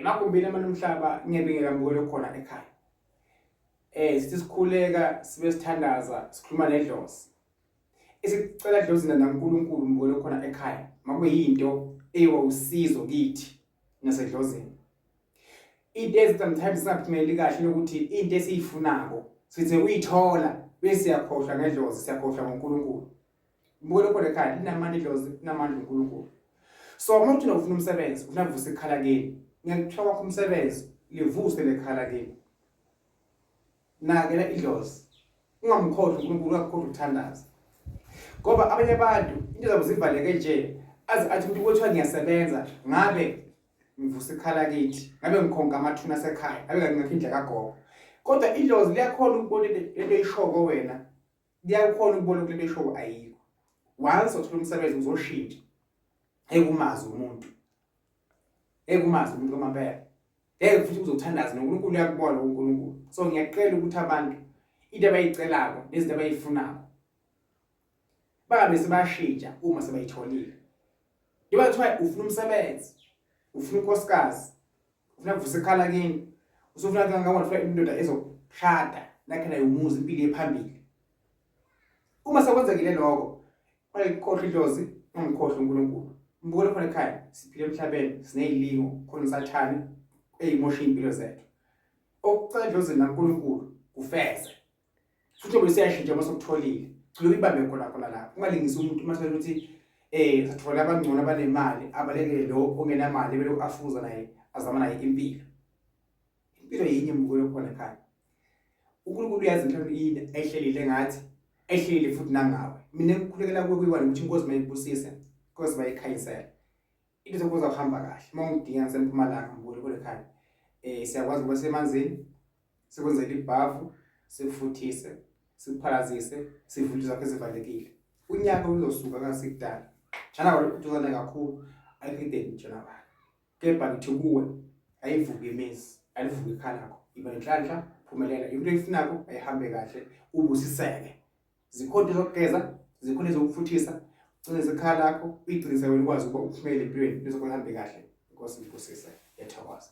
emagumbini amanye omhlaba ngiyabingeka mbukelo khona ekhaya. Sithi sikhuleka sibe sithandaza sikhuluma nedlozi. Isicela idlozi naNkulunkulu mbukelo khona ekhaya. Makuyinto eyiwa usizo kithi nasedlozini. Into sometimes singaphumeli kahle ukuthi into esiyifunako sithi uyithola bese siyakhohlwa ngedlozi siyakhohlwa ngoNkulunkulu. Mbukelo khona ekhaya linamandla idlozi linamandla uNkulunkulu. So uma uthi ufuna umsebenzi ufuna kuvusa ikhala kini. Ngiyakuthiwa kwakho umsebenzi livuse lekhala kini. Nakela idlozi. Ungamkhohlwa uNkulunkulu akukhohlwa ukuthandaza. Ngoba abanye abantu into zabo zivaleke nje athi umuntu kuthiwa ngiyasebenza ngabe ngivusa ikhala kithi ngabe ngikhonka amathuna asekhaya ngabe ngakho indlela kagogo. Kodwa idlozi liyakhona ukubona into eyishoko wena liyakhona ukubona ukuthi into eyishoko ayikho. Once uthola umsebenzi uzoshintsha ekumazi umuntu kwamabele futhi uzothandaza noNkulunkulu uyakubona uNkulunkulu. So ngiyaqela ukuthi abantu into abayicelako nezinto abayifunako babe sebashintsha uma sebayitholile. Njengoba kuthiwa ufuna umsebenzi, ufuna unkosikazi, ufuna kuvusa ikhala kini, usufuna kangaka indoda ezokushada nakhe nayo umuzi impilo ephambili. Uma sekwenzekile lokho, bayikhohlwa idlozi, ungikhohlwa uNkulunkulu. Mbukelo khona ekhaya siphila emhlabeni sinezilingo khona usathane eyimosha impilo zethu. Okucela idlozi naNkulunkulu kufeze. Futhi obesiyashintsha uma sokutholile. Cela ibambe khona lapho. Ungalingisi umuntu mase ukuthi sathola abangcono abanemali abalekele lo ongenamali belo afuza naye azama naye impilo. Impilo yinye mbukelo khona ekhaya. uNkulunkulu uyazi mhlawumbe yini ehlelile ngathi ehlelile futhi nangawe. Mina ngikhulekela kuyiwani ukuthi inkosi mayibusise, inkosi mayikhayisele. Into zokuza uhamba kahle. Uma ungidinga ngisempumalanga mbukelo khona ekhaya. Siyakwazi ukuba semanzini, sekwenzele ibhafu, sifuthise, siphalazise, sivule zakhe ezivalekile. Unyaka uzosuka kasikudala. Jana uthokozana kakhulu ayikideni njena bani. Kepha ngithi kuwe ayivuke imizi, alivuke ikhala lakho. Iba inhlanhla, phumelela. Into eyifunako ayihambe kahle, ubusiseke. Zikhona zokugeza, zikhona zokufuthisa, ugcine ikhala lakho, uyigcinise wena ukwazi ukuba uphumele empilweni, lizokuhambe kahle. Inkosi ibusise. Yethokoza.